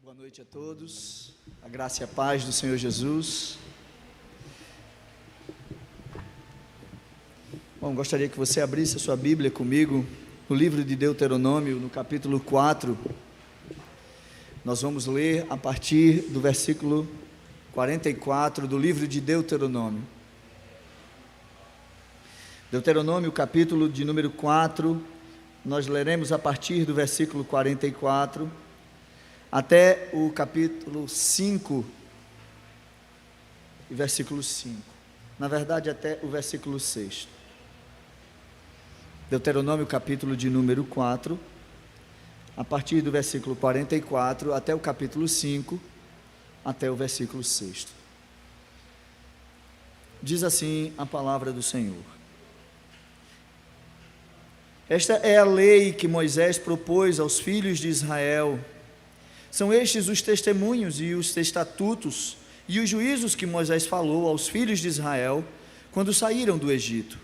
Boa noite a todos, a graça e a paz do Senhor Jesus. Bom, gostaria que você abrisse a sua Bíblia comigo no livro de Deuteronômio, no capítulo 4. Nós vamos ler a partir do versículo 44 do livro de Deuteronômio. Deuteronômio, capítulo de número 4, nós leremos a partir do versículo 44 até o capítulo 5, versículo 5. Na verdade, até o versículo 6. Deuteronômio, capítulo de número 4, a partir do versículo 44 até o capítulo 5, até o versículo 6. Diz assim a palavra do Senhor: Esta é a lei que Moisés propôs aos filhos de Israel. São estes os testemunhos e os estatutos e os juízos que Moisés falou aos filhos de Israel quando saíram do Egito,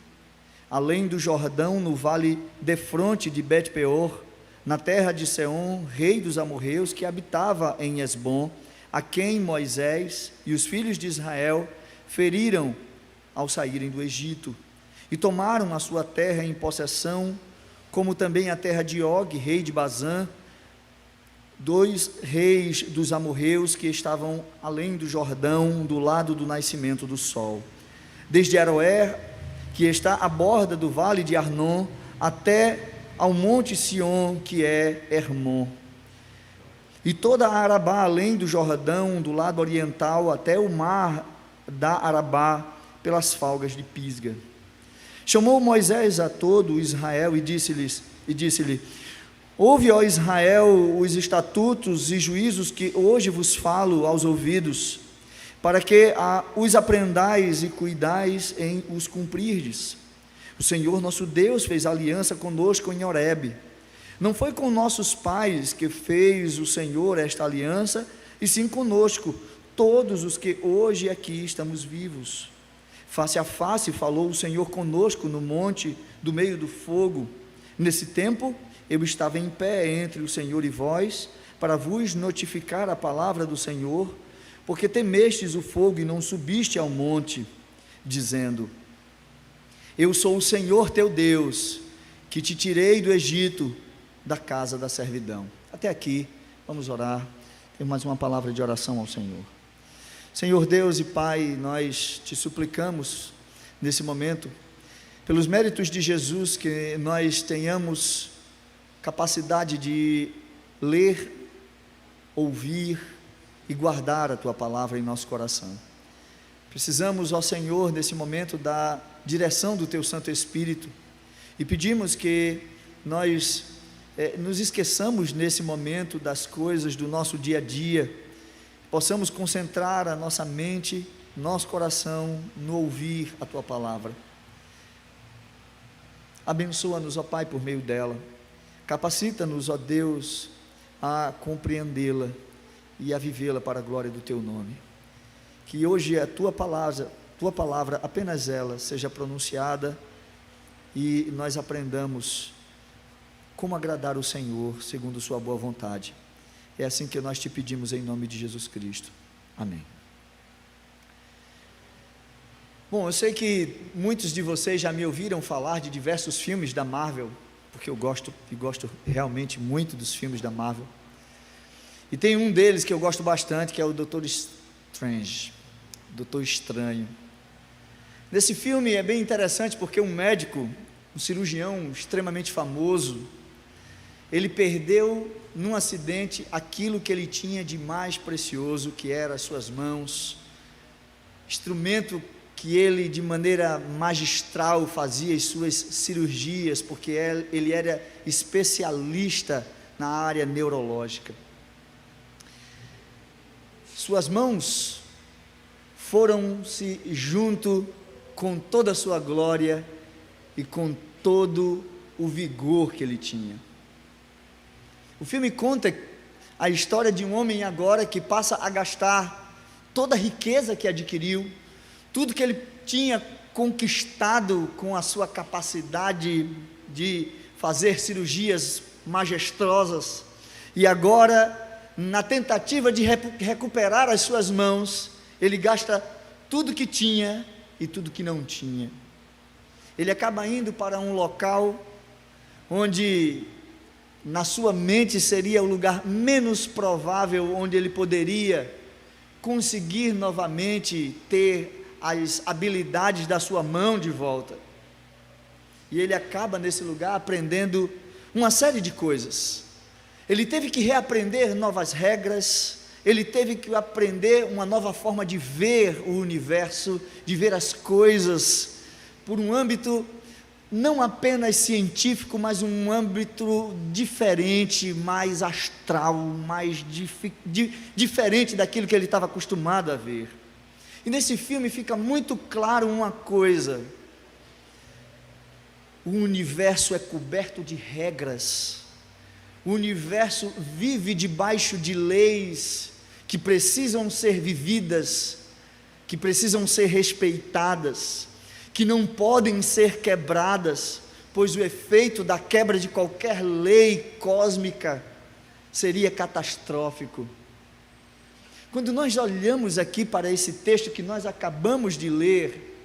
além do Jordão, no vale defronte de Bet-peor, na terra de Seom, rei dos amorreus, que habitava em Esbom, a quem Moisés e os filhos de Israel feriram ao saírem do Egito, e tomaram a sua terra em possessão, como também a terra de Og, rei de Bazã, dois reis dos amorreus que estavam além do Jordão, do lado do nascimento do sol, desde Aroer, que está à borda do vale de Arnon, até ao monte Sion, que é Hermon, e toda a Arabá além do Jordão, do lado oriental, até o mar da Arabá, pelas falgas de Pisga. Chamou Moisés a todo Israel e disse-lhe: Ouve, ó Israel, os estatutos e juízos que hoje vos falo aos ouvidos, para que os aprendais e cuidais em os cumprirdes. O Senhor nosso Deus fez aliança conosco em Horebe. Não foi com nossos pais que fez o Senhor esta aliança, e sim conosco, todos os que hoje aqui estamos vivos. Face a face falou o Senhor conosco no monte do meio do fogo. Nesse tempo, eu estava em pé entre o Senhor e vós, para vos notificar a palavra do Senhor, porque temestes o fogo e não subiste ao monte, dizendo: Eu sou o Senhor teu Deus, que te tirei do Egito, da casa da servidão. Até aqui, vamos orar. Tem mais uma palavra de oração ao Senhor. Senhor Deus e Pai, nós te suplicamos nesse momento, pelos méritos de Jesus, que nós tenhamos capacidade de ler, ouvir e guardar a Tua palavra em nosso coração. Precisamos, ó Senhor, nesse momento, da direção do Teu Santo Espírito, e pedimos que nós nos esqueçamos nesse momento das coisas do nosso dia a dia, possamos concentrar a nossa mente, nosso coração no ouvir a Tua palavra. Abençoa-nos, ó Pai, por meio dela. Capacita-nos, ó Deus, a compreendê-la e a vivê-la para a glória do Teu nome. Que hoje a Tua palavra, apenas ela, seja pronunciada e nós aprendamos como agradar o Senhor, segundo Sua boa vontade. É assim que nós te pedimos em nome de Jesus Cristo. Amém. Bom, eu sei que muitos de vocês já me ouviram falar de diversos filmes da Marvel, porque eu gosto realmente muito dos filmes da Marvel. E tem um deles que eu gosto bastante, que é o Doutor Strange, Doutor Estranho. Nesse filme é bem interessante porque um médico, um cirurgião extremamente famoso, ele perdeu num acidente aquilo que ele tinha de mais precioso, que eram as suas mãos, instrumento que ele de maneira magistral fazia as suas cirurgias, porque ele era especialista na área neurológica. Suas mãos foram-se junto com toda a sua glória e com todo o vigor que ele tinha. O filme conta a história de um homem agora que passa a gastar toda a riqueza que adquiriu, tudo que ele tinha conquistado com a sua capacidade de fazer cirurgias majestosas, e agora na tentativa de recuperar as suas mãos, ele gasta tudo que tinha e tudo que não tinha. Ele acaba indo para um local onde na sua mente seria o lugar menos provável onde ele poderia conseguir novamente ter as habilidades da sua mão de volta. E ele acaba nesse lugar aprendendo uma série de coisas. Ele teve que reaprender novas regras, ele teve que aprender uma nova forma de ver o universo, de ver as coisas, por um âmbito não apenas científico, mas um âmbito diferente, mais astral, mais diferente daquilo que ele estava acostumado a ver. E nesse filme fica muito claro uma coisa: o universo é coberto de regras, o universo vive debaixo de leis que precisam ser vividas, que precisam ser respeitadas, que não podem ser quebradas, pois o efeito da quebra de qualquer lei cósmica seria catastrófico. Quando nós olhamos aqui para esse texto que nós acabamos de ler,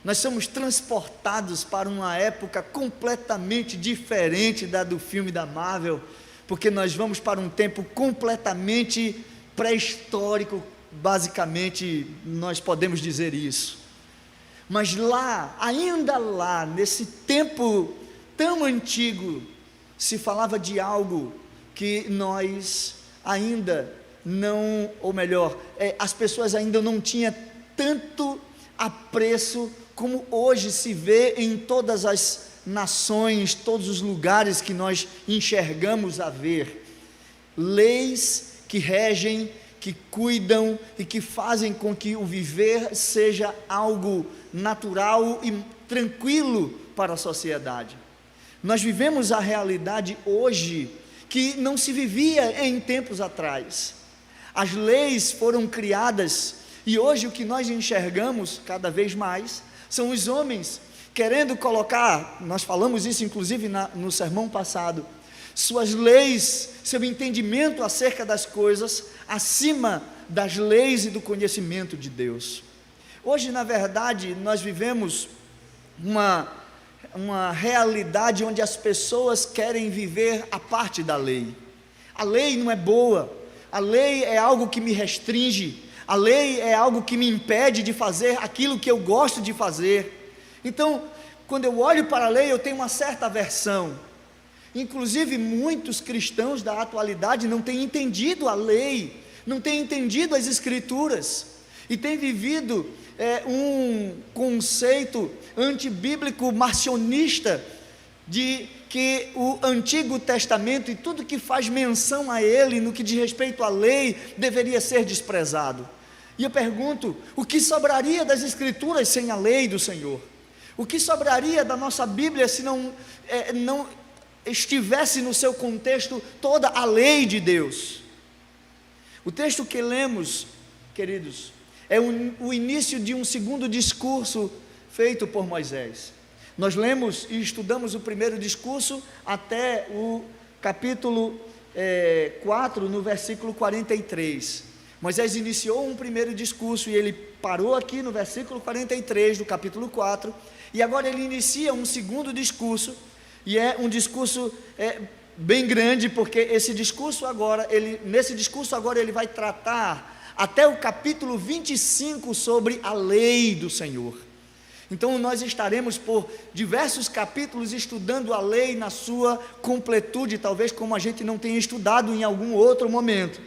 nós somos transportados para uma época completamente diferente da do filme da Marvel, porque nós vamos para um tempo completamente pré-histórico, basicamente nós podemos dizer isso. Mas lá, ainda lá, nesse tempo tão antigo, se falava de algo que nós ainda não, ou melhor, as pessoas ainda não tinham tanto apreço como hoje se vê em todas as nações, todos os lugares que nós enxergamos a ver. Leis que regem, que cuidam e que fazem com que o viver seja algo natural e tranquilo para a sociedade. Nós vivemos a realidade hoje que não se vivia em tempos atrás. As leis foram criadas e hoje o que nós enxergamos cada vez mais são os homens querendo colocar, nós falamos isso inclusive no sermão passado, suas leis, seu entendimento acerca das coisas acima das leis e do conhecimento de Deus. Hoje, na verdade, nós vivemos uma realidade onde as pessoas querem viver a parte da lei. A lei não é boa, a lei é algo que me restringe, a lei é algo que me impede de fazer aquilo que eu gosto de fazer. Então, quando eu olho para a lei, eu tenho uma certa aversão. Inclusive, muitos cristãos da atualidade não têm entendido a lei, não têm entendido as Escrituras, e têm vivido um conceito antibíblico marcionista, de que o Antigo Testamento e tudo que faz menção a ele, no que diz respeito à lei, deveria ser desprezado. E eu pergunto, o que sobraria das Escrituras sem a lei do Senhor? O que sobraria da nossa Bíblia se não estivesse no seu contexto toda a lei de Deus? O texto que lemos, queridos, é o início de um segundo discurso feito por Moisés. Nós lemos e estudamos o primeiro discurso até o capítulo 4, no versículo 43. Moisés iniciou um primeiro discurso e ele parou aqui no versículo 43 do capítulo 4, e agora ele inicia um segundo discurso, e é um discurso bem grande, porque nesse discurso agora ele vai tratar até o capítulo 25 sobre a lei do Senhor. Então nós estaremos por diversos capítulos estudando a lei na sua completude, talvez como a gente não tenha estudado em algum outro momento.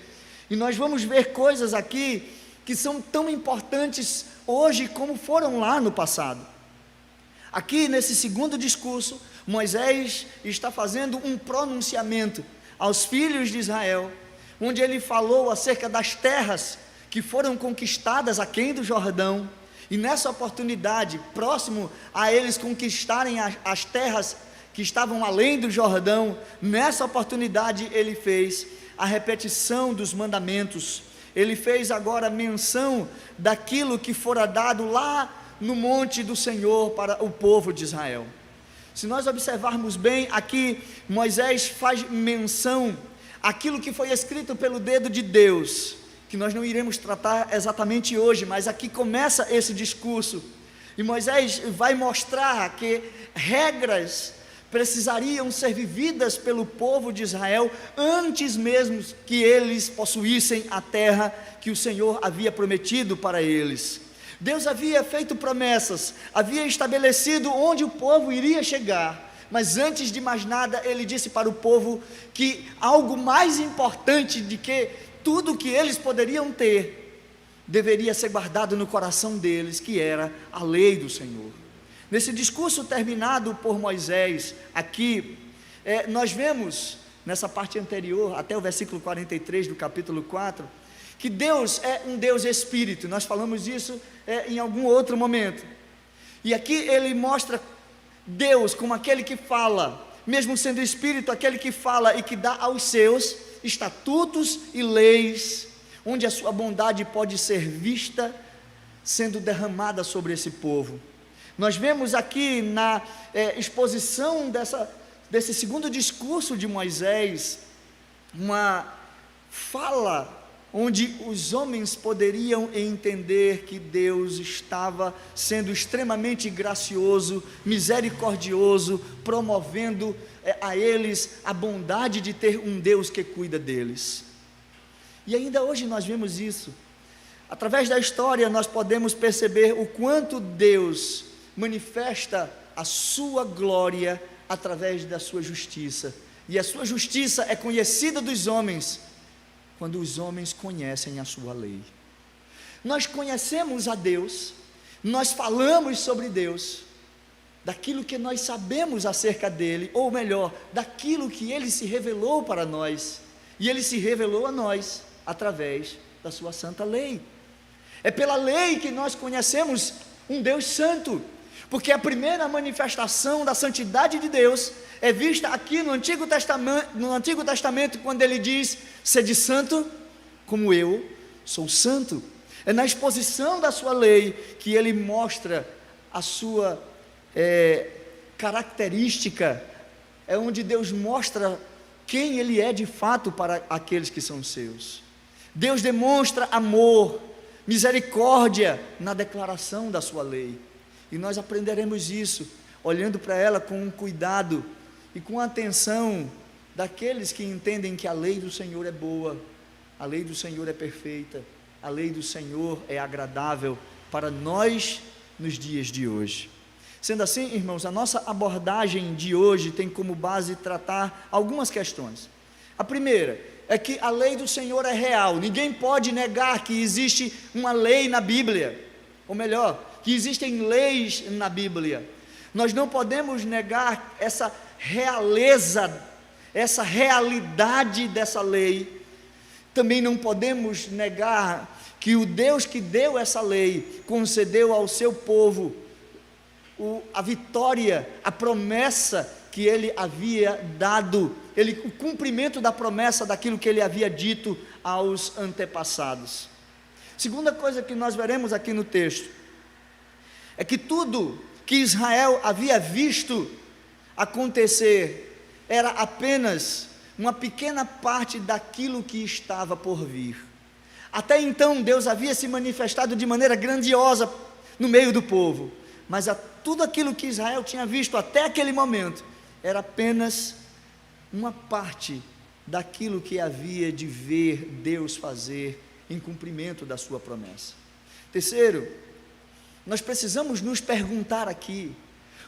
E nós vamos ver coisas aqui que são tão importantes hoje como foram lá no passado. Aqui nesse segundo discurso, Moisés está fazendo um pronunciamento aos filhos de Israel, onde ele falou acerca das terras que foram conquistadas aquém do Jordão, e nessa oportunidade, próximo a eles conquistarem as terras que estavam além do Jordão, nessa oportunidade ele fez a repetição dos mandamentos, ele fez agora menção daquilo que fora dado lá no monte do Senhor para o povo de Israel. Se nós observarmos bem, aqui Moisés faz menção aquilo que foi escrito pelo dedo de Deus, que nós não iremos tratar exatamente hoje, mas aqui começa esse discurso, e Moisés vai mostrar que regras precisariam ser vividas pelo povo de Israel antes mesmo que eles possuíssem a terra que o Senhor havia prometido para eles. Deus havia feito promessas, havia estabelecido onde o povo iria chegar, mas antes de mais nada ele disse para o povo que algo mais importante do que tudo que eles poderiam ter deveria ser guardado no coração deles, que era a lei do Senhor. Nesse discurso terminado por Moisés, aqui, nós vemos, nessa parte anterior, até o versículo 43 do capítulo 4, que Deus é um Deus Espírito. Nós falamos isso em algum outro momento, e aqui ele mostra Deus como aquele que fala, mesmo sendo Espírito, aquele que fala e que dá aos seus estatutos e leis, onde a sua bondade pode ser vista, sendo derramada sobre esse povo. Nós vemos aqui na exposição desse segundo discurso de Moisés, uma fala onde os homens poderiam entender que Deus estava sendo extremamente gracioso, misericordioso, promovendo a eles a bondade de ter um Deus que cuida deles. E ainda hoje nós vemos isso. Através da história nós podemos perceber o quanto Deus manifesta a sua glória através da sua justiça, e a sua justiça é conhecida dos homens quando os homens conhecem a sua lei. Nós conhecemos a Deus, nós falamos sobre Deus, daquilo que nós sabemos acerca dele, ou melhor, daquilo que ele se revelou para nós, e ele se revelou a nós através da sua santa lei. É pela lei que nós conhecemos um Deus santo, porque a primeira manifestação da santidade de Deus é vista aqui no Antigo Testamento, quando ele diz: sede santo como eu sou santo. É na exposição da sua lei que ele mostra a sua característica, é onde Deus mostra quem ele é de fato para aqueles que são seus. Deus demonstra amor, misericórdia na declaração da sua lei, e nós aprenderemos isso olhando para ela com um cuidado e com a atenção daqueles que entendem que a lei do Senhor é boa, a lei do Senhor é perfeita, a lei do Senhor é agradável para nós nos dias de hoje. Sendo assim, irmãos, a nossa abordagem de hoje tem como base tratar algumas questões. A primeira é que a lei do Senhor é real. Ninguém pode negar que existe uma lei na Bíblia, ou melhor, que existem leis na Bíblia. Nós não podemos negar essa realeza, essa realidade dessa lei. Também não podemos negar que o Deus que deu essa lei concedeu ao seu povo a vitória, a promessa que ele havia dado, o cumprimento da promessa daquilo que ele havia dito aos antepassados. Segunda coisa que nós veremos aqui no texto é que tudo que Israel havia visto acontecer era apenas uma pequena parte daquilo que estava por vir. Até então Deus havia se manifestado de maneira grandiosa no meio do povo, mas tudo aquilo que Israel tinha visto até aquele momento era apenas uma parte daquilo que havia de ver Deus fazer em cumprimento da sua promessa. Terceiro, nós precisamos nos perguntar aqui,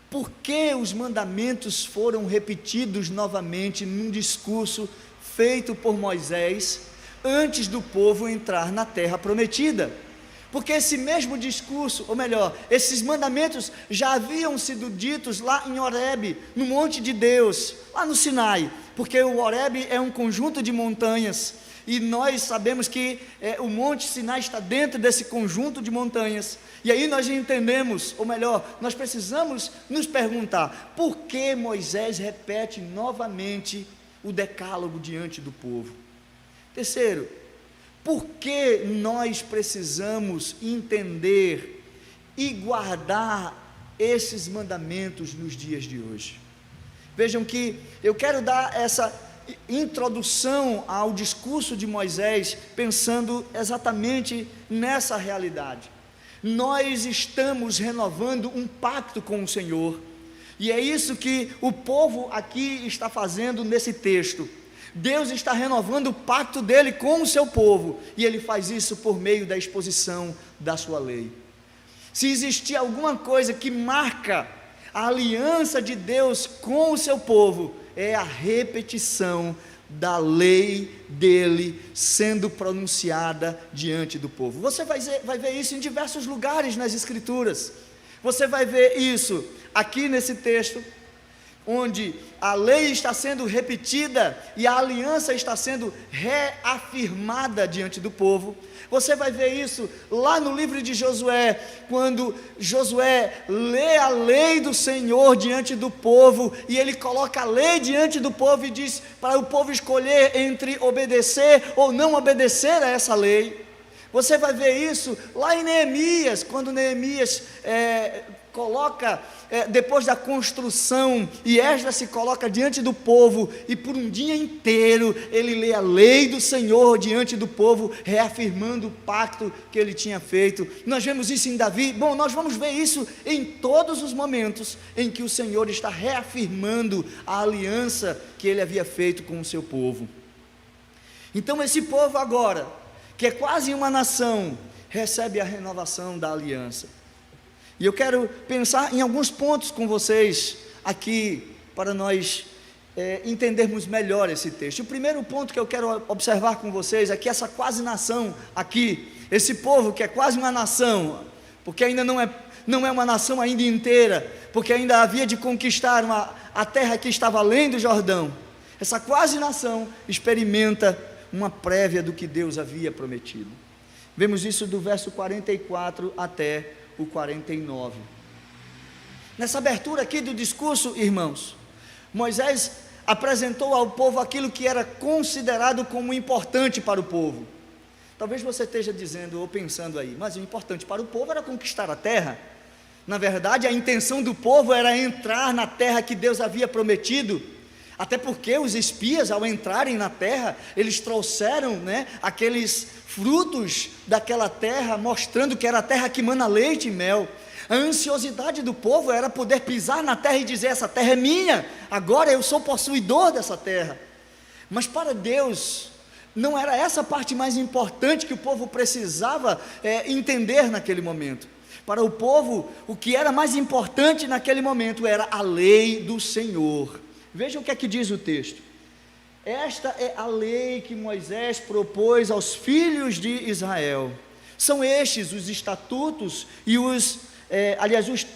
por que os mandamentos foram repetidos novamente num discurso feito por Moisés antes do povo entrar na terra prometida? Porque esse mesmo discurso, ou melhor, esses mandamentos já haviam sido ditos lá em Horebe, no monte de Deus, lá no Sinai, porque o Horebe é um conjunto de montanhas, e nós sabemos que o monte Sinai está dentro desse conjunto de montanhas, e aí nós entendemos, ou melhor, nós precisamos nos perguntar, por que Moisés repete novamente o decálogo diante do povo? Terceiro, por que nós precisamos entender e guardar esses mandamentos nos dias de hoje? Vejam que eu quero dar essa introdução ao discurso de Moisés, pensando exatamente nessa realidade. Nós estamos renovando um pacto com o Senhor, e é isso que o povo aqui está fazendo nesse texto. Deus está renovando o pacto dele com o seu povo, e ele faz isso por meio da exposição da sua lei. Se existir alguma coisa que marca a aliança de Deus com o seu povo, é a repetição da lei dele sendo pronunciada diante do povo. Você vai ver isso em diversos lugares nas Escrituras. Você vai ver isso aqui nesse texto, onde a lei está sendo repetida e a aliança está sendo reafirmada diante do povo. Você vai ver isso lá no livro de Josué, quando Josué lê a lei do Senhor diante do povo, e ele coloca a lei diante do povo e diz para o povo escolher entre obedecer ou não obedecer a essa lei. Você vai ver isso lá em Neemias, quando Neemias coloca, depois da construção, e Esdras se coloca diante do povo, e por um dia inteiro ele lê a lei do Senhor diante do povo, reafirmando o pacto que ele tinha feito. Nós vemos isso em Davi. Bom, nós vamos ver isso em todos os momentos em que o Senhor está reafirmando a aliança que ele havia feito com o seu povo. Então esse povo agora, que é quase uma nação, recebe a renovação da aliança. E eu quero pensar em alguns pontos com vocês aqui, para nós entendermos melhor esse texto. O primeiro ponto que eu quero observar com vocês é que essa quase nação aqui, esse povo que é quase uma nação, porque ainda não é uma nação ainda inteira, porque ainda havia de conquistar a terra que estava além do Jordão, essa quase nação experimenta uma prévia do que Deus havia prometido. Vemos isso do verso 44 até o 49. Nessa abertura aqui do discurso, irmãos, Moisés apresentou ao povo aquilo que era considerado como importante para o povo. Talvez você esteja dizendo ou pensando aí, mas o importante para o povo era conquistar a terra. Na verdade, a intenção do povo era entrar na terra que Deus havia prometido. Até porque os espias, ao entrarem na terra, eles trouxeram, aqueles frutos daquela terra, mostrando que era a terra que mana leite e mel. A ansiosidade do povo era poder pisar na terra e dizer: essa terra é minha, agora eu sou possuidor dessa terra. Mas para Deus, não era essa parte mais importante que o povo precisava entender naquele momento. Para o povo, o que era mais importante naquele momento era a lei do Senhor. Veja o que é que diz o texto. Esta é a lei que Moisés propôs aos filhos de Israel. São estes os estatutos e os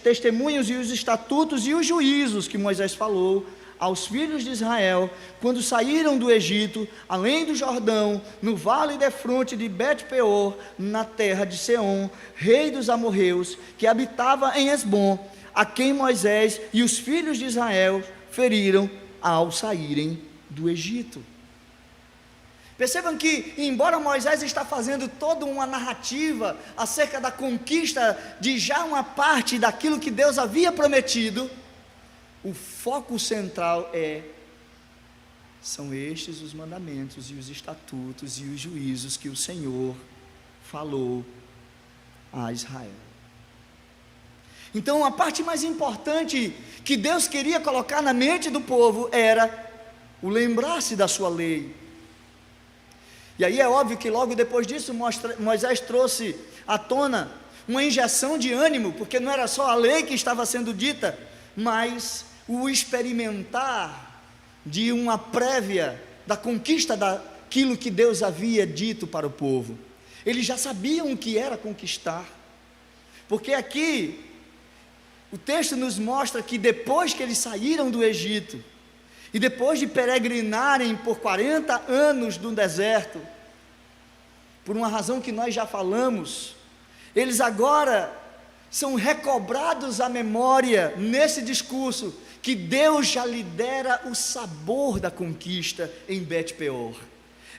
testemunhos e os estatutos e os juízos que Moisés falou aos filhos de Israel quando saíram do Egito, além do Jordão, no vale defronte de Bet-peor, na terra de Seom, rei dos amorreus, que habitava em Esbom, a quem Moisés e os filhos de Israel feriram ao saírem do Egito. Percebam que, embora Moisés está fazendo toda uma narrativa acerca da conquista de já uma parte daquilo que Deus havia prometido, o foco central são estes os mandamentos e os estatutos e os juízos que o Senhor falou a Israel. Então, a parte mais importante que Deus queria colocar na mente do povo era o lembrar-se da sua lei. E aí é óbvio que logo depois disso Moisés trouxe à tona uma injeção de ânimo, porque não era só a lei que estava sendo dita, mas o experimentar de uma prévia da conquista daquilo que Deus havia dito para o povo. Eles já sabiam o que era conquistar, porque aqui o texto nos mostra que depois que eles saíram do Egito, e depois de peregrinarem por 40 anos no deserto, por uma razão que nós já falamos, eles agora são recobrados à memória, nesse discurso, que Deus já lhe dera o sabor da conquista em Bet-peor.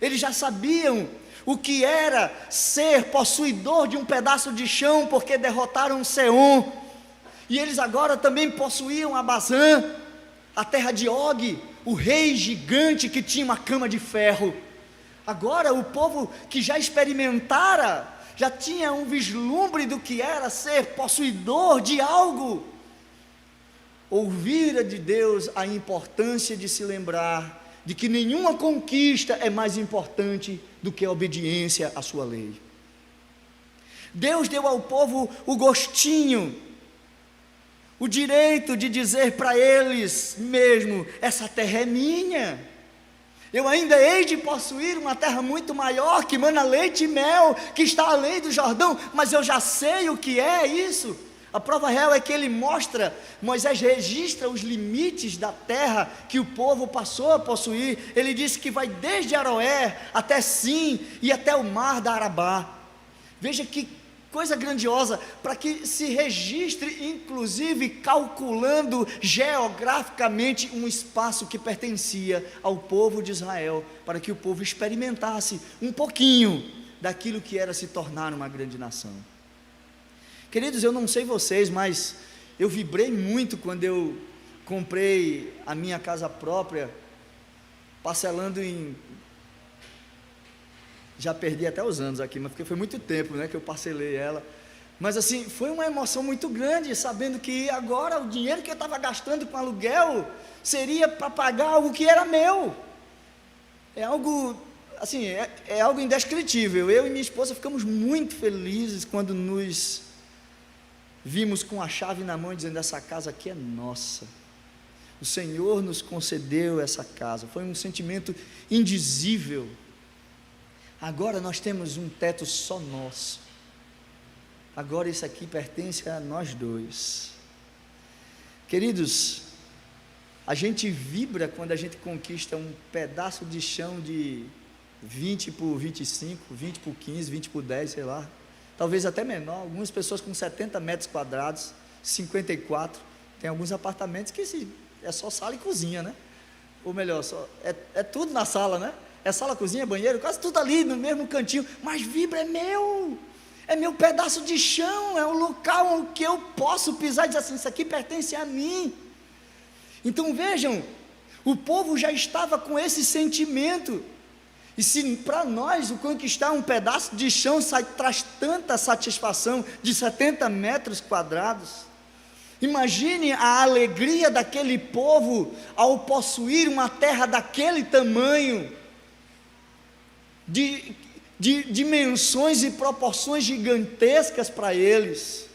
Eles já sabiam o que era ser possuidor de um pedaço de chão, porque derrotaram Seom, e eles agora também possuíam a Bazã, a terra de Og, o rei gigante que tinha uma cama de ferro. Agora o povo que já experimentara, já tinha um vislumbre do que era ser possuidor de algo, ouvira de Deus a importância de se lembrar de que nenhuma conquista é mais importante do que a obediência à sua lei. Deus deu ao povo o gostinho, o direito de dizer para eles mesmo: essa terra é minha, eu ainda hei de possuir uma terra muito maior, que mana leite e mel, que está além do Jordão, mas eu já sei o que é isso. A prova real é que ele mostra, Moisés registra os limites da terra que o povo passou a possuir. Ele disse que vai desde Aroé até Sim e até o mar da Arabá. Veja que coisa grandiosa, para que se registre, inclusive calculando geograficamente um espaço que pertencia ao povo de Israel, para que o povo experimentasse um pouquinho daquilo que era se tornar uma grande nação. Queridos, eu não sei vocês, mas eu vibrei muito quando eu comprei a minha casa própria, parcelando em... já perdi até os anos aqui, mas porque foi muito tempo, né, que eu parcelei ela. Mas assim, foi uma emoção muito grande, sabendo que agora o dinheiro que eu estava gastando com aluguel seria para pagar algo que era meu. É algo, assim, é algo indescritível. Eu e minha esposa ficamos muito felizes quando nos vimos com a chave na mão, dizendo: essa casa aqui é nossa, o Senhor nos concedeu essa casa. Foi um sentimento indizível. Agora nós temos um teto só nosso, agora isso aqui pertence a nós dois. Queridos, a gente vibra quando a gente conquista um pedaço de chão de 20 por 25, 20 por 15, 20 por 10, sei lá, talvez até menor. Algumas pessoas com 70 metros quadrados, 54, tem alguns apartamentos que é só sala e cozinha, né? Ou melhor, é tudo na sala, né? É sala, cozinha, banheiro, quase tudo ali no mesmo cantinho, mas vibra, é meu pedaço de chão, é o local em que eu posso pisar e dizer assim: isso aqui pertence a mim. Então vejam, o povo já estava com esse sentimento. E se para nós o conquistar um pedaço de chão traz tanta satisfação, de 70 metros quadrados, imagine a alegria daquele povo ao possuir uma terra daquele tamanho, de dimensões e proporções gigantescas para eles,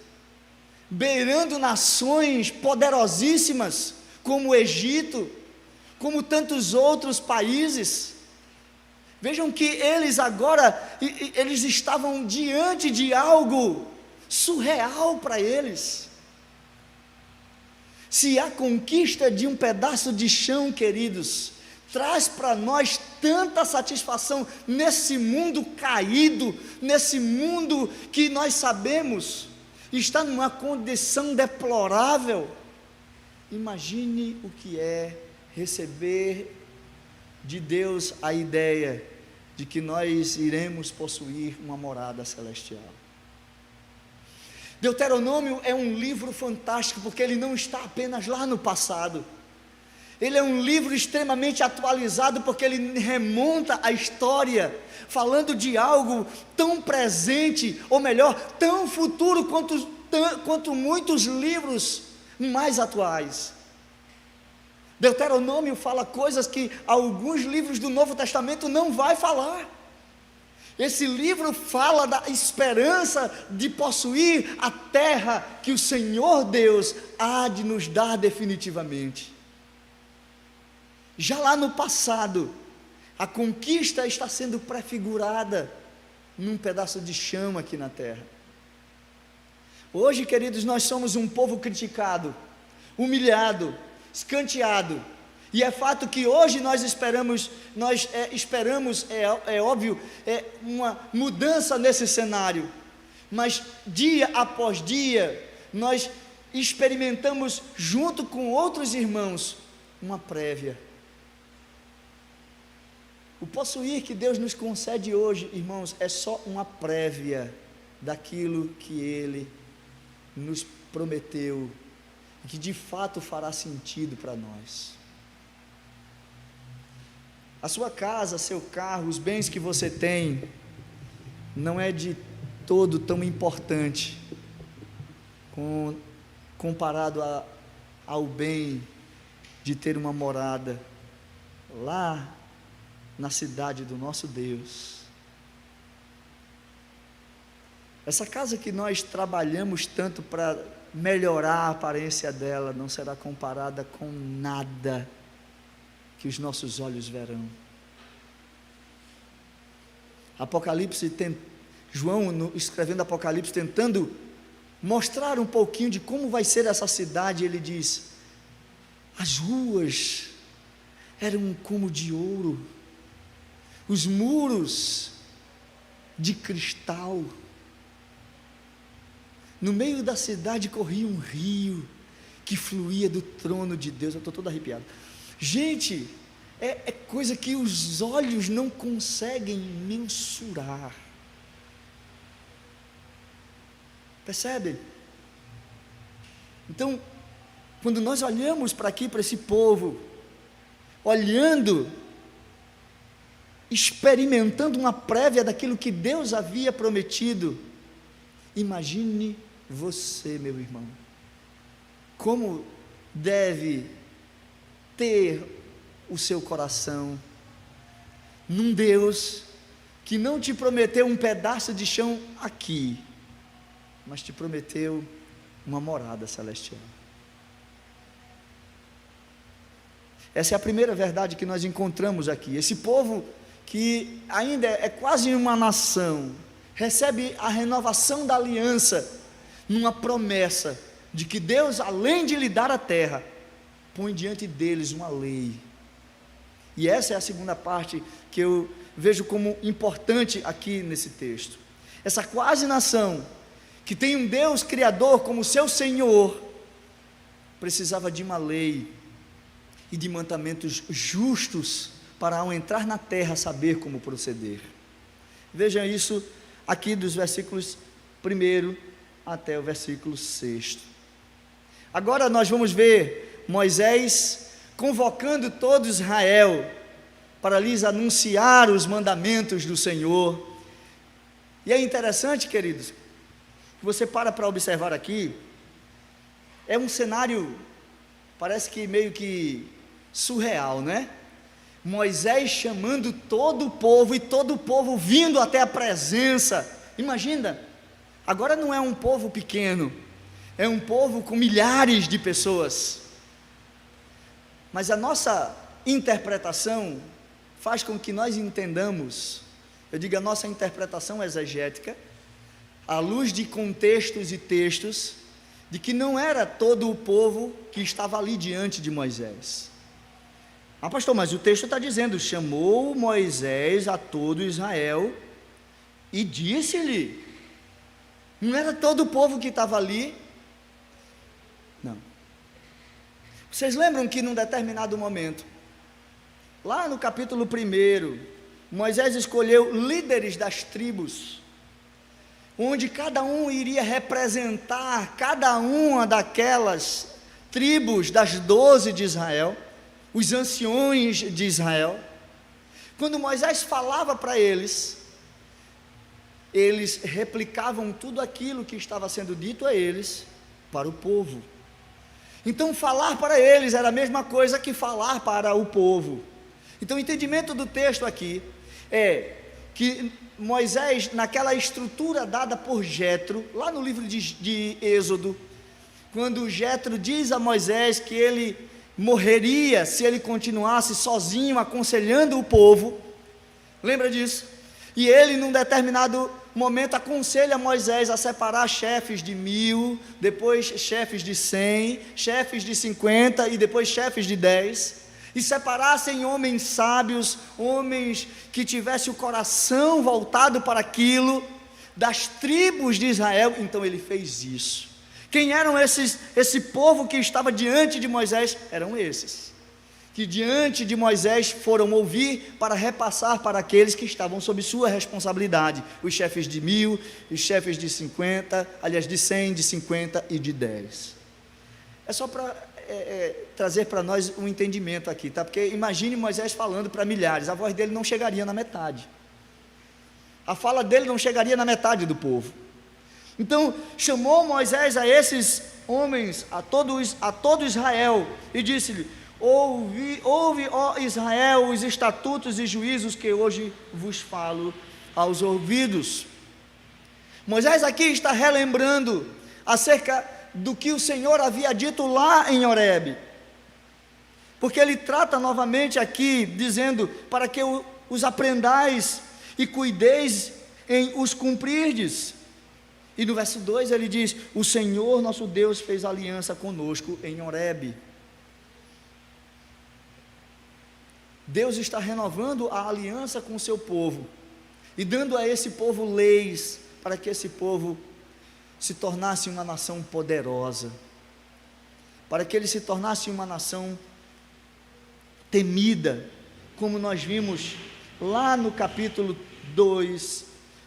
beirando nações poderosíssimas como o Egito, como tantos outros países. Vejam que eles agora, eles estavam diante de algo surreal para eles. Se a conquista de um pedaço de chão, queridos, traz para nós tanta satisfação nesse mundo caído, nesse mundo que nós sabemos está numa condição deplorável, imagine o que é receber de Deus a ideia de que nós iremos possuir uma morada celestial. Deuteronômio é um livro fantástico, porque ele não está apenas lá no passado, ele é um livro extremamente atualizado, porque ele remonta a história, falando de algo tão presente, ou melhor, tão futuro quanto muitos livros mais atuais. Deuteronômio fala coisas que alguns livros do Novo Testamento não vai falar. Esse livro fala da esperança de possuir a terra que o Senhor Deus há de nos dar definitivamente. Já lá no passado, a conquista está sendo prefigurada num pedaço de chão aqui na terra. Hoje, queridos, nós somos um povo criticado, humilhado, escanteado, e é fato que hoje nós esperamos, é óbvio, uma mudança nesse cenário, mas dia após dia, nós experimentamos junto com outros irmãos, uma prévia. O possuir que Deus nos concede hoje, irmãos, é só uma prévia daquilo que Ele nos prometeu, que de fato fará sentido para nós. A sua casa, seu carro, os bens que você tem, não é de todo tão importante comparado ao bem de ter uma morada lá na cidade do nosso Deus. Essa casa que nós trabalhamos tanto para melhorar a aparência dela não será comparada com nada que os nossos olhos verão. João, escrevendo Apocalipse, tentando mostrar um pouquinho de como vai ser essa cidade, ele diz: as ruas eram como de ouro, os muros de cristal, no meio da cidade corria um rio que fluía do trono de Deus. Eu estou todo arrepiado. Gente, é coisa que os olhos não conseguem mensurar. Percebe? Então, quando nós olhamos para aqui, para esse povo, olhando, experimentando uma prévia daquilo que Deus havia prometido, imagine você, meu irmão, como deve ter o seu coração num Deus que não te prometeu um pedaço de chão aqui, mas te prometeu uma morada celestial. Essa é a primeira verdade que nós encontramos aqui. Esse povo que ainda é quase uma nação, recebe a renovação da aliança numa promessa de que Deus, além de lhe dar a terra, põe diante deles uma lei. E essa é a segunda parte que eu vejo como importante aqui nesse texto. Essa quase nação, que tem um Deus Criador como seu Senhor, precisava de uma lei e de mandamentos justos para, ao entrar na terra, saber como proceder. Vejam isso aqui dos versículos 1 até o versículo 6. Agora nós vamos ver Moisés convocando todo Israel para lhes anunciar os mandamentos do Senhor. E é interessante, queridos, você para observar aqui, é um cenário, parece que meio que surreal, né? Moisés chamando todo o povo, e todo o povo vindo até a presença. Imagina, agora não é um povo pequeno, é um povo com milhares de pessoas, mas a nossa interpretação faz com que nós entendamos, eu digo a nossa interpretação exegética, à luz de contextos e textos, de que não era todo o povo que estava ali diante de Moisés. Ah, pastor, mas o texto está dizendo: chamou Moisés a todo Israel e disse-lhe. Não era todo o povo que estava ali? Não. Vocês lembram que num determinado momento, lá no capítulo 1, Moisés escolheu líderes das tribos, onde cada um iria representar cada uma daquelas tribos das 12 de Israel, os anciões de Israel. Quando Moisés falava para eles, eles replicavam tudo aquilo que estava sendo dito a eles para o povo. Então falar para eles era a mesma coisa que falar para o povo. Então o entendimento do texto aqui é que Moisés, naquela estrutura dada por Jetro, lá no livro de Êxodo, quando Jetro diz a Moisés que ele morreria se ele continuasse sozinho aconselhando o povo, lembra disso? E ele, num determinado momento, aconselha Moisés a separar chefes de 1000, depois chefes de 100, chefes de 50 e depois chefes de 10, e separassem homens sábios, homens que tivessem o coração voltado para aquilo, das tribos de Israel. Então ele fez isso. Quem eram esse povo que estava diante de Moisés? Eram esses, que diante de Moisés foram ouvir para repassar para aqueles que estavam sob sua responsabilidade, os chefes de 1000, os chefes de 50, aliás de 100, de 50 e de 10. trazer para nós um entendimento aqui, tá? Porque imagine Moisés falando para milhares, a voz dele não chegaria na metade, a fala dele não chegaria na metade do povo. Então chamou Moisés a esses homens, a todo Israel, e disse-lhe: ouve, ó Israel, os estatutos e juízos que hoje vos falo aos ouvidos. Moisés aqui está relembrando acerca do que o Senhor havia dito lá em Horebe, porque ele trata novamente aqui, dizendo: para que os aprendais e cuideis em os cumprirdes. E no verso 2 ele diz: o Senhor nosso Deus fez aliança conosco em Horebe. Deus está renovando a aliança com o seu povo, e dando a esse povo leis, para que esse povo se tornasse uma nação poderosa, para que ele se tornasse uma nação temida, como nós vimos lá no capítulo 2,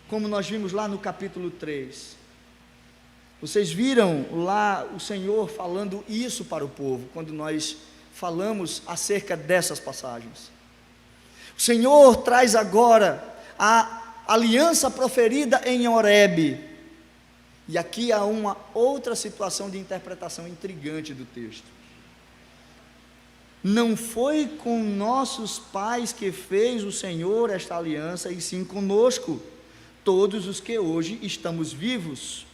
como nós vimos lá no capítulo 3. Vocês viram lá o Senhor falando isso para o povo, quando nós falamos acerca dessas passagens. O Senhor traz agora a aliança proferida em Horebe, e aqui há uma outra situação de interpretação intrigante do texto. Não foi com nossos pais que fez o Senhor esta aliança, e sim conosco, todos os que hoje estamos vivos.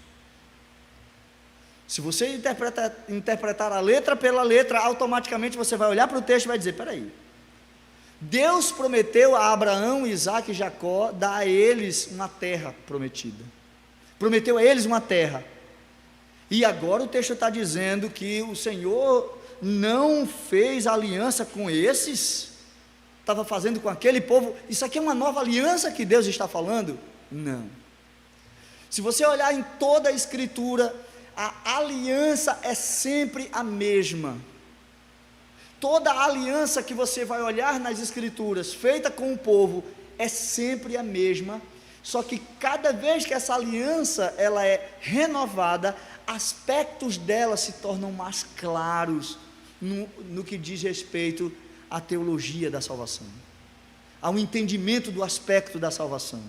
Se você interpretar a letra pela letra, automaticamente você vai olhar para o texto e vai dizer: peraí, Deus prometeu a Abraão, Isaque e Jacó dar a eles uma terra prometida, prometeu a eles uma terra, e agora o texto está dizendo que o Senhor não fez aliança com esses, estava fazendo com aquele povo. Isso aqui é uma nova aliança que Deus está falando? Não. Se você olhar em toda a Escritura, a aliança é sempre a mesma. Toda a aliança que você vai olhar nas Escrituras, feita com o povo, é sempre a mesma, só que cada vez que essa aliança ela é renovada, aspectos dela se tornam mais claros no que diz respeito à teologia da salvação, ao entendimento do aspecto da salvação.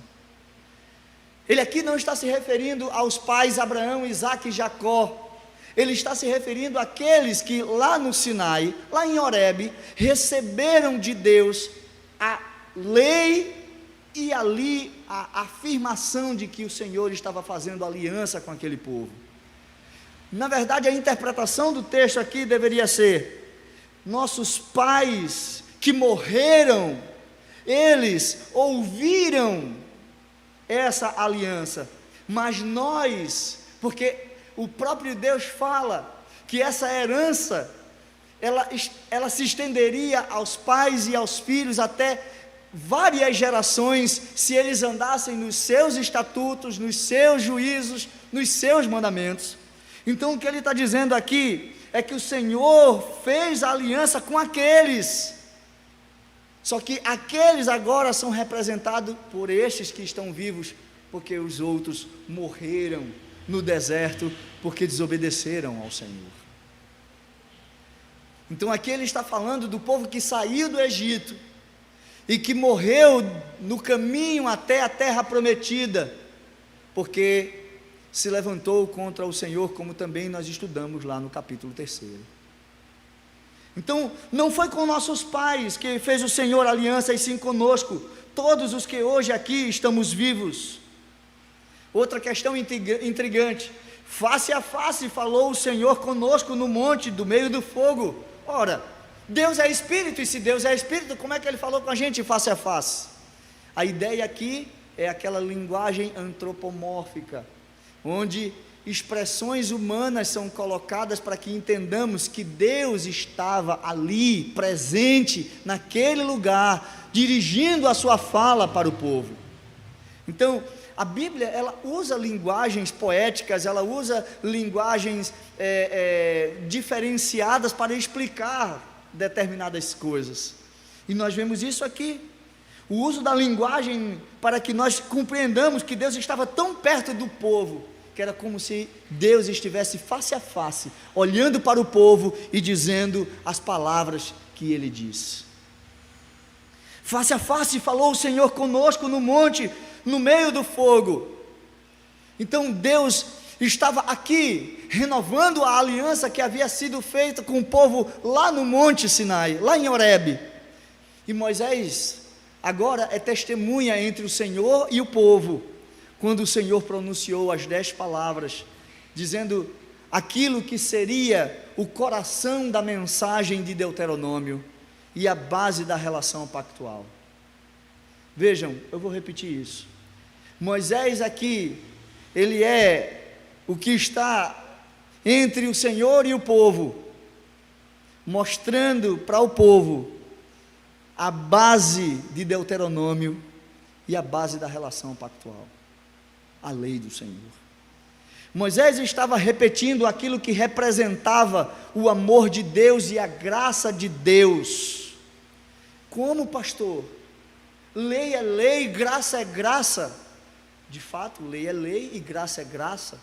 Ele aqui não está se referindo aos pais Abraão, Isaque e Jacó, ele está se referindo àqueles que lá no Sinai, lá em Horebe, receberam de Deus a lei e ali a afirmação de que o Senhor estava fazendo aliança com aquele povo. Na verdade, a interpretação do texto aqui deveria ser: nossos pais que morreram, eles ouviram essa aliança, mas nós, porque o próprio Deus fala que essa herança, ela se estenderia aos pais e aos filhos até várias gerações, se eles andassem nos seus estatutos, nos seus juízos, nos seus mandamentos. Então o que ele está dizendo aqui é que o Senhor fez a aliança com aqueles, só que aqueles agora são representados por estes que estão vivos, porque os outros morreram no deserto, porque desobedeceram ao Senhor. Então aqui ele está falando do povo que saiu do Egito, e que morreu no caminho até a terra prometida, porque se levantou contra o Senhor, como também nós estudamos lá no capítulo 3. Então, não foi com nossos pais que fez o Senhor aliança, e sim conosco, todos os que hoje aqui estamos vivos. Outra questão intrigante: face a face falou o Senhor conosco no monte do meio do fogo. Ora, Deus é Espírito, e se Deus é Espírito, como é que Ele falou com a gente face a face? A ideia aqui é aquela linguagem antropomórfica, onde expressões humanas são colocadas para que entendamos que Deus estava ali, presente, naquele lugar, dirigindo a sua fala para o povo. Então, a Bíblia, ela usa linguagens poéticas, ela usa linguagens diferenciadas para explicar determinadas coisas, e nós vemos isso aqui, o uso da linguagem para que nós compreendamos que Deus estava tão perto do povo, que era como se Deus estivesse face a face, olhando para o povo e dizendo as palavras que ele disse. Face a face falou o Senhor conosco no monte, no meio do fogo. Então Deus estava aqui, renovando a aliança que havia sido feita com o povo lá no monte Sinai, lá em Horebe. E Moisés agora é testemunha entre o Senhor e o povo, quando o Senhor pronunciou as 10 palavras, dizendo aquilo que seria o coração da mensagem de Deuteronômio e a base da relação pactual. Vejam, eu vou repetir isso. Moisés aqui, ele é o que está entre o Senhor e o povo, mostrando para o povo a base de Deuteronômio e a base da relação pactual, a lei do Senhor. Moisés estava repetindo aquilo que representava o amor de Deus e a graça de Deus. Como, pastor? Lei é lei, graça é graça. De fato, lei é lei e graça é graça.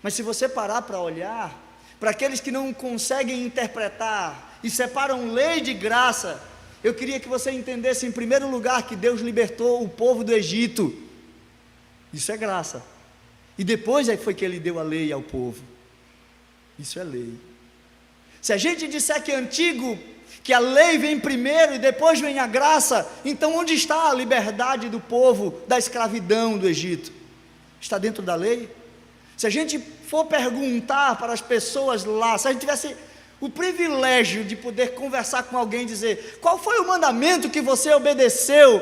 Mas se você parar para olhar, para aqueles que não conseguem interpretar e separam lei de graça, eu queria que você entendesse em primeiro lugar que Deus libertou o povo do Egito. Isso é graça. E depois foi que ele deu a lei ao povo. Isso é lei. Se a gente disser que é antigo, que a lei vem primeiro e depois vem a graça, então onde está a liberdade do povo da escravidão do Egito? Está dentro da lei? Se a gente for perguntar para as pessoas lá, se a gente tivesse o privilégio de poder conversar com alguém e dizer, qual foi o mandamento que você obedeceu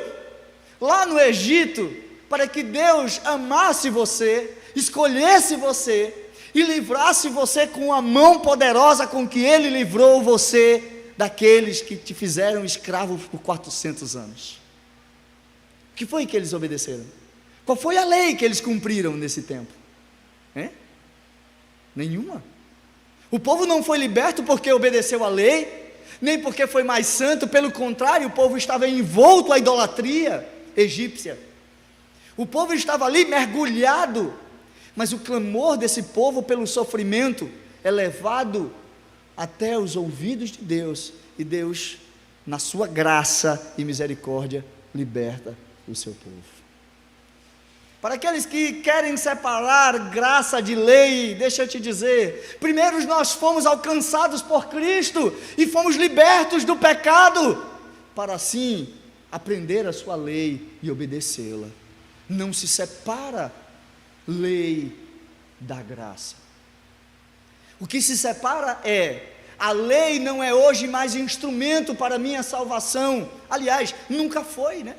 lá no Egito, para que Deus amasse você, escolhesse você e livrasse você com a mão poderosa com que Ele livrou você daqueles que te fizeram escravo por 400 anos. O que foi que eles obedeceram? Qual foi a lei que eles cumpriram nesse tempo? Nenhuma. O povo não foi liberto porque obedeceu a lei, nem porque foi mais santo, pelo contrário, o povo estava envolto à idolatria egípcia. O povo estava ali mergulhado, mas o clamor desse povo pelo sofrimento é levado até os ouvidos de Deus, e Deus, na sua graça e misericórdia, liberta o seu povo. Para aqueles que querem separar graça de lei, deixa eu te dizer, primeiro nós fomos alcançados por Cristo, e fomos libertos do pecado, para assim aprender a sua lei e obedecê-la. Não se separa lei da graça. O que se separa é, a lei não é hoje mais instrumento para a minha salvação. Aliás, nunca foi, né?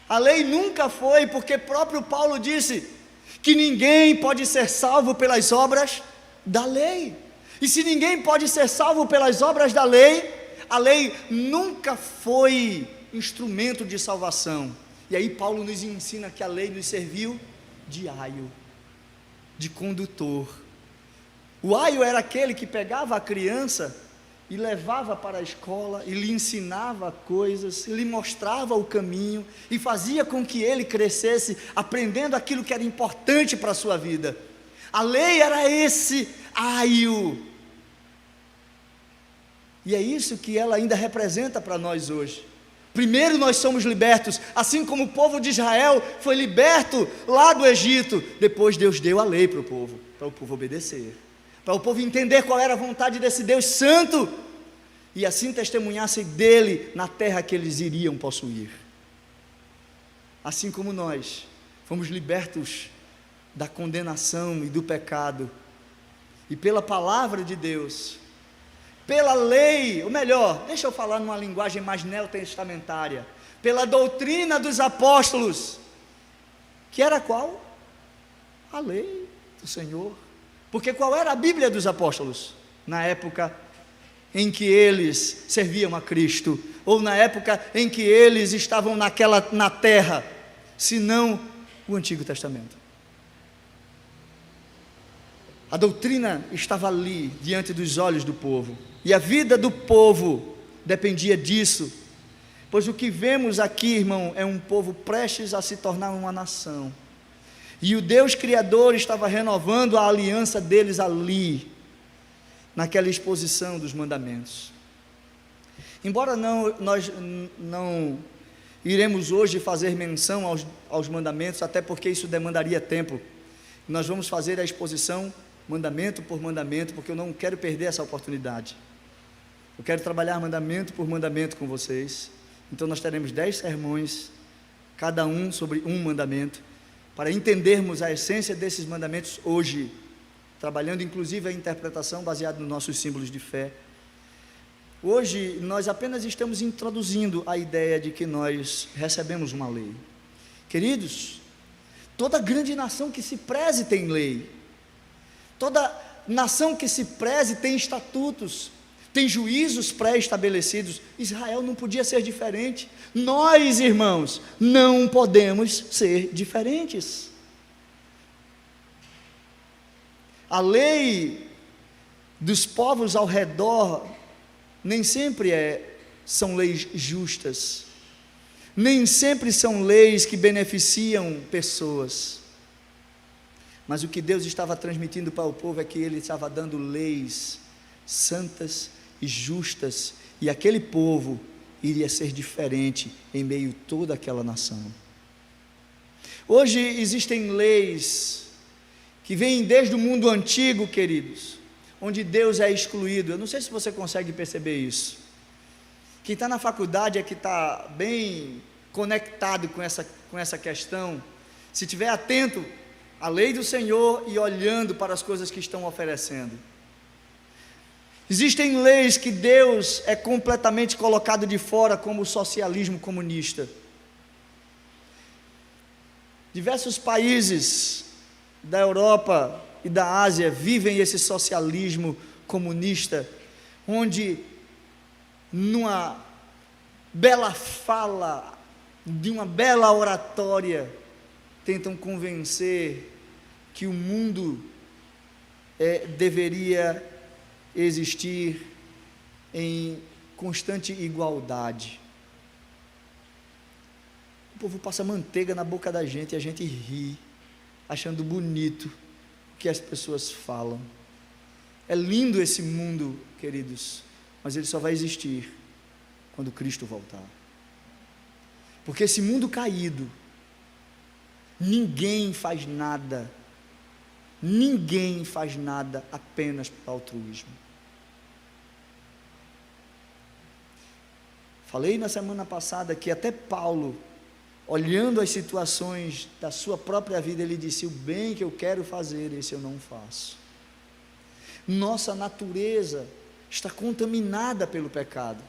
A lei nunca foi, porque próprio Paulo disse que ninguém pode ser salvo pelas obras da lei. E se ninguém pode ser salvo pelas obras da lei, a lei nunca foi instrumento de salvação. E aí Paulo nos ensina que a lei nos serviu de aio, de condutor. O aio era aquele que pegava a criança e levava para a escola, e lhe ensinava coisas, e lhe mostrava o caminho, e fazia com que ele crescesse, aprendendo aquilo que era importante para a sua vida. A lei era esse aio, e é isso que ela ainda representa para nós hoje. Primeiro nós somos libertos, assim como o povo de Israel foi liberto lá do Egito. Depois Deus deu a lei para o povo obedecer, para o povo entender qual era a vontade desse Deus santo, e assim testemunhassem dele na terra que eles iriam possuir. Assim como nós fomos libertos da condenação e do pecado, e pela palavra de Deus, pela lei, ou melhor, deixa eu falar numa linguagem mais neotestamentária, pela doutrina dos apóstolos, que era qual? A lei do Senhor. Porque qual era a Bíblia dos apóstolos? Na época em que eles serviam a Cristo, ou na época em que eles estavam na terra, senão o Antigo Testamento. A doutrina estava ali, diante dos olhos do povo, e a vida do povo dependia disso, pois o que vemos aqui, irmão, é um povo prestes a se tornar uma nação. E o Deus Criador estava renovando a aliança deles ali, naquela exposição dos mandamentos. Embora nós não iremos hoje fazer menção aos mandamentos, até porque isso demandaria tempo, nós vamos fazer a exposição mandamento por mandamento, porque eu não quero perder essa oportunidade. Eu quero trabalhar mandamento por mandamento com vocês. Então nós teremos 10 sermões, cada um sobre um mandamento, para entendermos a essência desses mandamentos hoje, trabalhando inclusive a interpretação baseada nos nossos símbolos de fé. Hoje nós apenas estamos introduzindo a ideia de que nós recebemos uma lei. Queridos, toda grande nação que se preze tem lei, toda nação que se preze tem estatutos, tem juízos pré-estabelecidos. Israel não podia ser diferente. Nós, irmãos, não podemos ser diferentes. A lei dos povos ao redor nem sempre são leis justas, nem sempre são leis que beneficiam pessoas, mas o que Deus estava transmitindo para o povo é que Ele estava dando leis santas e justas, e aquele povo iria ser diferente em meio a toda aquela nação. Hoje existem leis que vêm desde o mundo antigo, queridos, onde Deus é excluído. Eu não sei se você consegue perceber isso. Quem está na faculdade é que está bem conectado com essa questão. Se estiver atento à lei do Senhor e olhando para as coisas que estão oferecendo. Existem leis que Deus é completamente colocado de fora, como o socialismo comunista. Diversos países da Europa e da Ásia vivem esse socialismo comunista, onde numa bela fala, de uma bela oratória, tentam convencer que o mundo deveria existir em constante igualdade. O povo passa manteiga na boca da gente e a gente ri, achando bonito o que as pessoas falam. É lindo esse mundo, queridos, mas ele só vai existir quando Cristo voltar. Porque esse mundo caído, ninguém faz nada apenas para altruísmo. Falei na semana passada que até Paulo, olhando as situações da sua própria vida, ele disse: o bem que eu quero fazer, esse eu não faço. Nossa natureza está contaminada pelo pecado,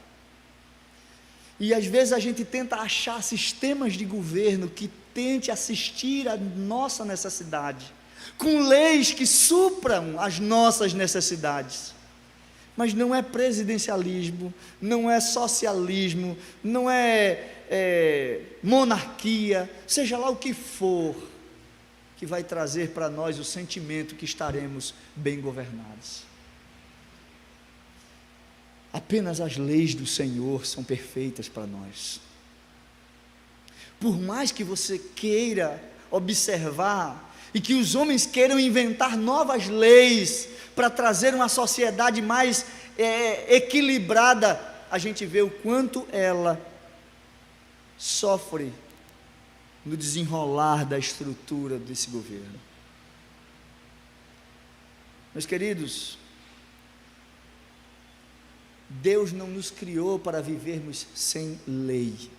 e às vezes a gente tenta achar sistemas de governo que tente assistir à nossa necessidade, com leis que supram as nossas necessidades. Mas não é presidencialismo, não é socialismo, não é monarquia, seja lá o que for, que vai trazer para nós o sentimento que estaremos bem governados. Apenas as leis do Senhor são perfeitas para nós. Por mais que você queira observar, e que os homens queiram inventar novas leis, para trazer uma sociedade mais equilibrada, a gente vê o quanto ela sofre no desenrolar da estrutura desse governo. Meus queridos, Deus não nos criou para vivermos sem lei.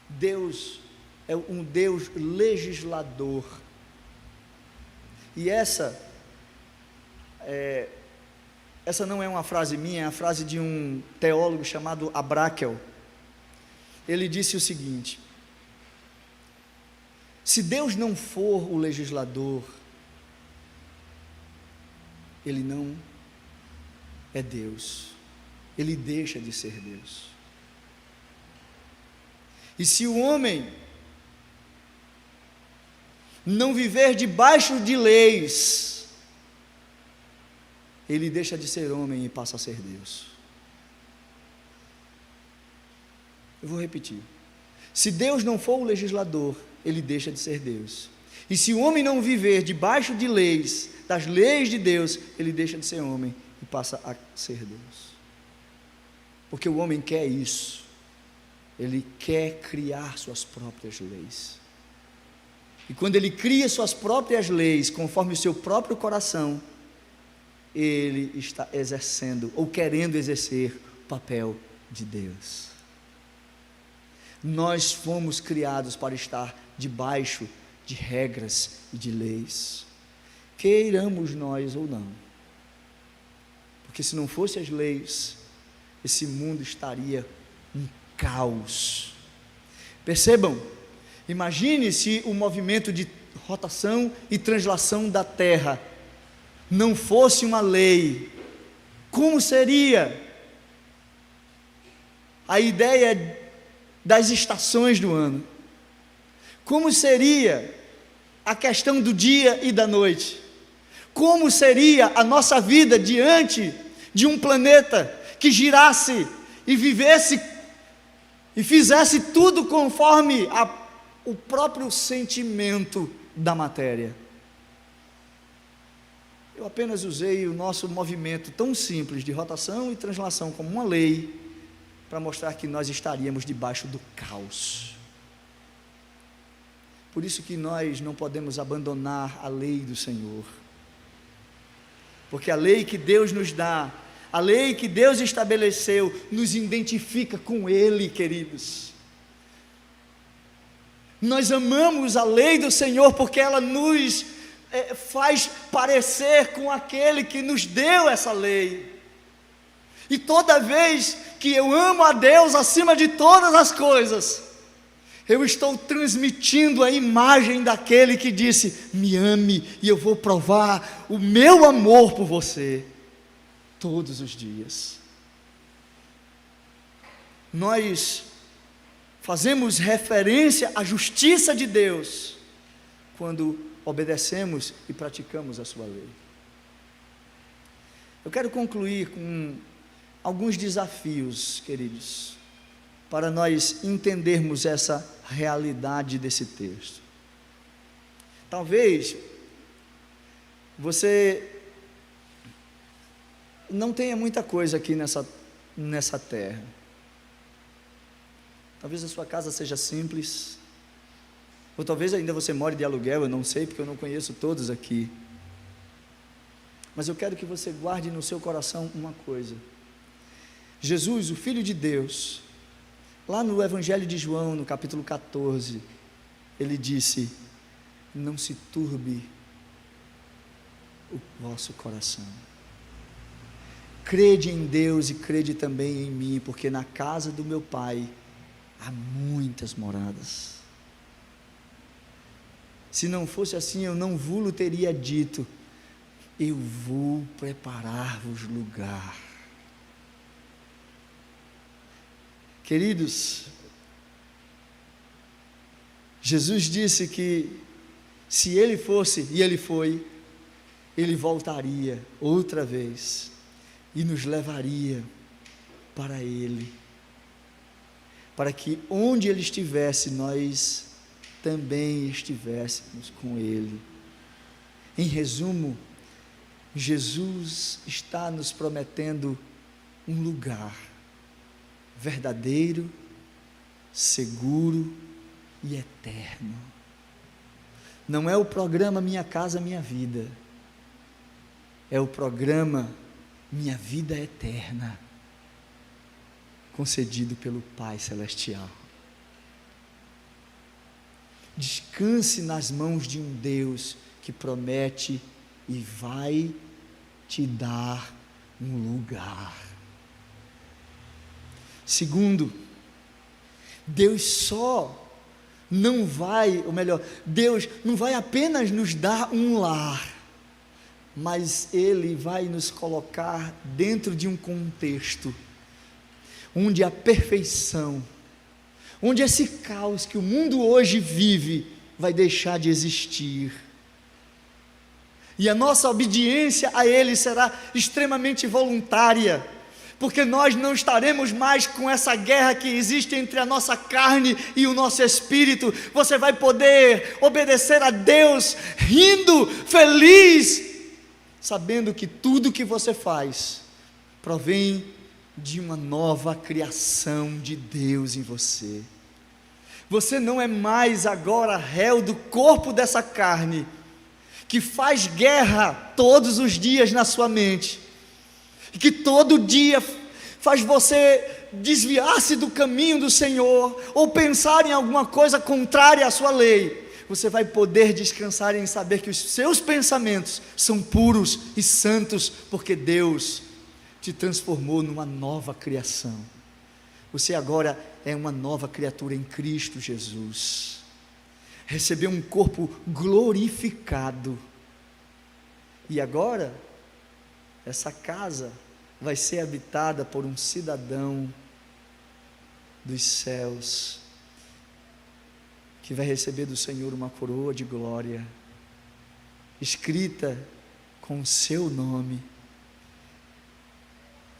Deus é um Deus legislador. E essa não é uma frase minha, é a frase de um teólogo chamado Abrakel. Ele disse o seguinte: se Deus não for o legislador, Ele não é Deus, Ele deixa de ser Deus. E se o homem não viver debaixo de leis, ele deixa de ser homem e passa a ser Deus. Eu vou repetir: se Deus não for o legislador, ele deixa de ser Deus. E se o homem não viver debaixo de leis, das leis de Deus, ele deixa de ser homem e passa a ser Deus. Porque o homem quer isso. Ele quer criar suas próprias leis. E quando ele cria suas próprias leis, conforme o seu próprio coração, ele está exercendo, ou querendo exercer, o papel de Deus. Nós fomos criados para estar debaixo de regras e de leis, queiramos nós ou não. Porque se não fossem as leis, esse mundo estaria um caos. Percebam, imagine se o movimento de rotação e translação da Terra não fosse uma lei. Como seria a ideia das estações do ano? Como seria a questão do dia e da noite? Como seria a nossa vida diante de um planeta que girasse e vivesse e fizesse tudo conforme o próprio sentimento da matéria? Eu apenas usei o nosso movimento tão simples de rotação e translação como uma lei para mostrar que nós estaríamos debaixo do caos. Por isso que nós não podemos abandonar a lei do Senhor, porque a lei que Deus nos dá, a lei que Deus estabeleceu, nos identifica com Ele, queridos. Nós amamos a lei do Senhor porque ela nos faz parecer com aquele que nos deu essa lei. E toda vez que eu amo a Deus acima de todas as coisas, eu estou transmitindo a imagem daquele que disse: me ame e eu vou provar o meu amor por você todos os dias. Nós fazemos referência à justiça de Deus quando obedecemos e praticamos a sua lei. Eu quero concluir com alguns desafios, queridos, para nós entendermos essa realidade desse texto. Talvez você não tenha muita coisa aqui nessa terra. Talvez a sua casa seja simples, ou talvez ainda você more de aluguel, eu não sei, porque eu não conheço todos aqui. Mas eu quero que você guarde no seu coração uma coisa. Jesus, o Filho de Deus, lá no Evangelho de João, no capítulo 14, ele disse: não se turbe o vosso coração. Crede em Deus e crede também em mim, porque na casa do meu Pai há muitas moradas. Se não fosse assim, eu não vos teria dito: eu vou preparar-vos lugar. Queridos, Jesus disse que se Ele fosse, e Ele foi, Ele voltaria outra vez e nos levaria para Ele, para que onde Ele estivesse, nós também estivéssemos com Ele. Em resumo, Jesus está nos prometendo um lugar verdadeiro, seguro e eterno. Não é o programa Minha Casa Minha Vida, é o programa Minha Vida Eterna, concedido pelo Pai Celestial. Descanse nas mãos de um Deus que promete e vai te dar um lugar. Segundo, Deus Deus não vai apenas nos dar um lar, mas Ele vai nos colocar dentro de um contexto onde a perfeição, onde esse caos que o mundo hoje vive vai deixar de existir, e a nossa obediência a Ele será extremamente voluntária, porque nós não estaremos mais com essa guerra que existe entre a nossa carne e o nosso espírito. Você vai poder obedecer a Deus, rindo, feliz, sabendo que tudo que você faz provém de uma nova criação de Deus em você. Você não é mais agora réu do corpo dessa carne, que faz guerra todos os dias na sua mente, e que todo dia faz você desviar-se do caminho do Senhor, ou pensar em alguma coisa contrária à sua lei. Você vai poder descansar em saber que os seus pensamentos são puros e santos, porque Deus te transformou numa nova criação. Você agora é uma nova criatura em Cristo Jesus. Recebeu um corpo glorificado. E agora, essa casa vai ser habitada por um cidadão dos céus, que vai receber do Senhor uma coroa de glória, escrita com o seu nome,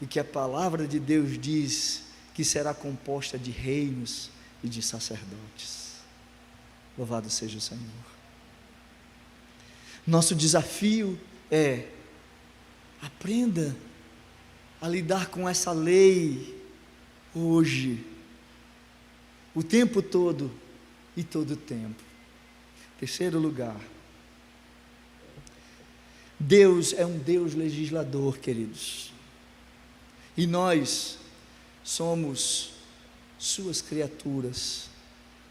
e que a palavra de Deus diz que será composta de reinos e de sacerdotes. Louvado seja o Senhor. Nosso desafio é: aprenda a lidar com essa lei hoje, o tempo todo e todo o tempo. Terceiro lugar, Deus é um Deus legislador, queridos, e nós somos suas criaturas,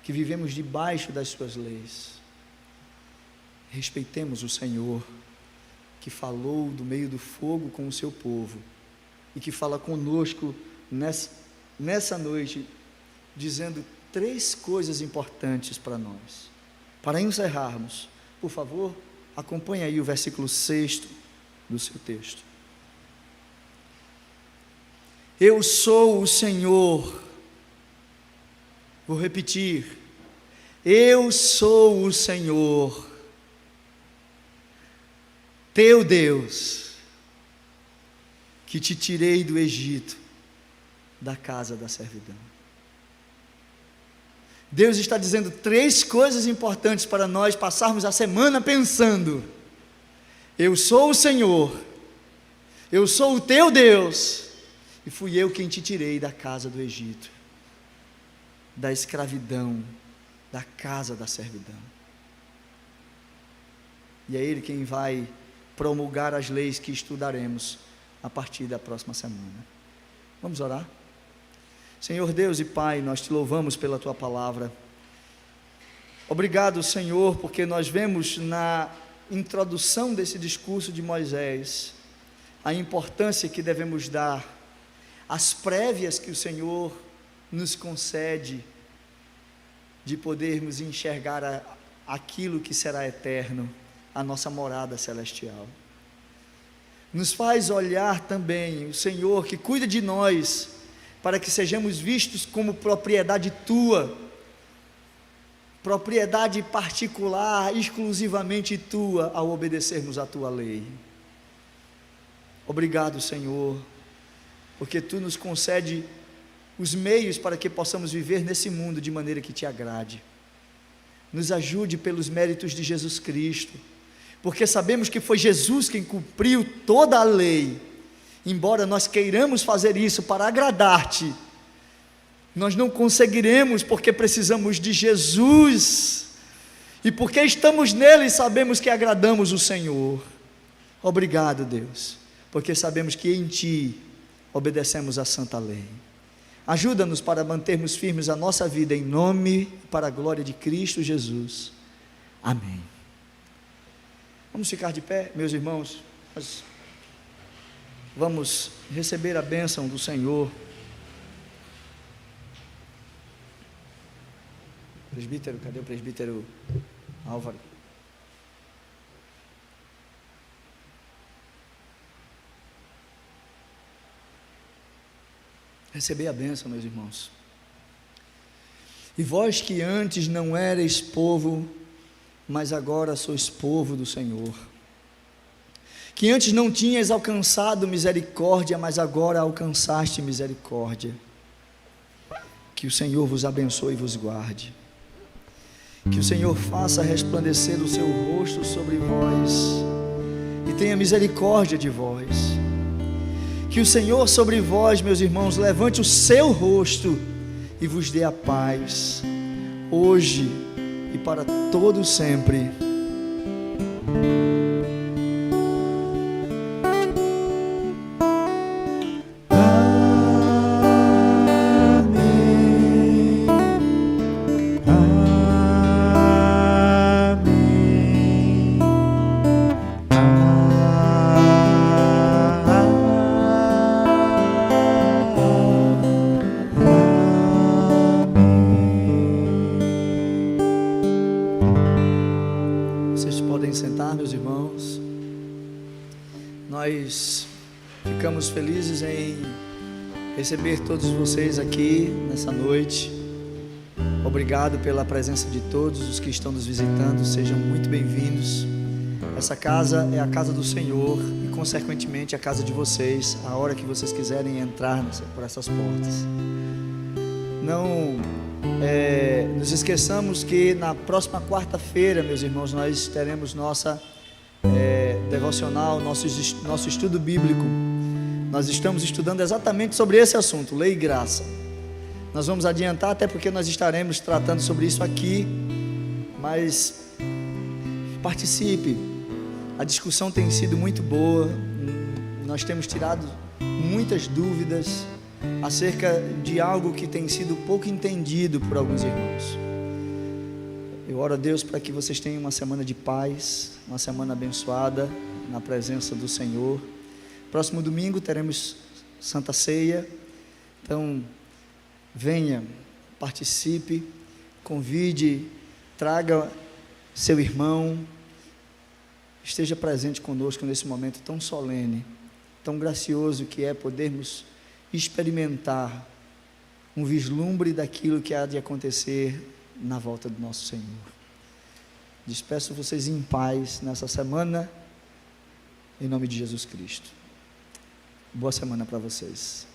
que vivemos debaixo das suas leis. Respeitemos o Senhor, que falou do meio do fogo com o seu povo, e que fala conosco nessa noite, dizendo 3 coisas importantes para nós. Para encerrarmos, por favor, acompanhe aí o versículo 6 do seu texto. Eu sou o Senhor. Vou repetir: eu sou o Senhor, teu Deus, que te tirei do Egito, da casa da servidão. Deus está dizendo 3 coisas importantes para nós passarmos a semana pensando: eu sou o Senhor, eu sou o teu Deus, e fui eu quem te tirei da casa do Egito, da escravidão, da casa da servidão. E é Ele quem vai promulgar as leis que estudaremos a partir da próxima semana. Vamos orar? Senhor Deus e Pai, nós te louvamos pela Tua palavra. Obrigado, Senhor, porque nós vemos na introdução desse discurso de Moisés a importância que devemos dar às prévias que o Senhor nos concede de podermos enxergar aquilo que será eterno, a nossa morada celestial. Nos faz olhar também o Senhor que cuida de nós, para que sejamos vistos como propriedade Tua, propriedade particular, exclusivamente Tua, ao obedecermos a Tua lei. Obrigado, Senhor, porque Tu nos concede os meios para que possamos viver nesse mundo de maneira que Te agrade. Nos ajude pelos méritos de Jesus Cristo, porque sabemos que foi Jesus quem cumpriu toda a lei. Embora nós queiramos fazer isso para agradar-te, nós não conseguiremos, porque precisamos de Jesus, e porque estamos nele sabemos que agradamos o Senhor. Obrigado, Deus, porque sabemos que em Ti obedecemos a santa lei. Ajuda-nos para mantermos firmes a nossa vida em nome e para a glória de Cristo Jesus. Amém. Vamos ficar de pé, meus irmãos. Nós vamos receber a bênção do Senhor. Presbítero, cadê o presbítero Álvaro? Receber a bênção, meus irmãos. E vós que antes não erais povo, mas agora sois povo do Senhor. que antes não tinhas alcançado misericórdia, mas agora alcançaste misericórdia. Que o Senhor vos abençoe e vos guarde. Que o Senhor faça resplandecer o seu rosto sobre vós e tenha misericórdia de vós. Que o Senhor sobre vós, meus irmãos, levante o seu rosto e vos dê a paz, hoje e para todo sempre. Nós ficamos felizes em receber todos vocês aqui nessa noite. Obrigado pela presença de todos os que estão nos visitando, sejam muito bem-vindos. Essa casa é a casa do Senhor e, consequentemente, a casa de vocês, a hora que vocês quiserem entrar por essas portas. Não nos esqueçamos que na próxima quarta-feira, meus irmãos, nós teremos nossa devocional, nosso estudo bíblico. Nós estamos estudando exatamente sobre esse assunto, lei e graça. Nós vamos adiantar, até porque nós estaremos tratando sobre isso aqui, mas participe. A discussão tem sido muito boa, nós temos tirado muitas dúvidas acerca de algo que tem sido pouco entendido por alguns irmãos. Eu oro a Deus para que vocês tenham uma semana de paz, uma semana abençoada na presença do Senhor. Próximo domingo teremos Santa Ceia, então venha, participe, convide, traga seu irmão, esteja presente conosco nesse momento tão solene, tão gracioso que é podermos experimentar um vislumbre daquilo que há de acontecer na volta do nosso Senhor. Despeço vocês em paz nessa semana, em nome de Jesus Cristo. Boa semana para vocês.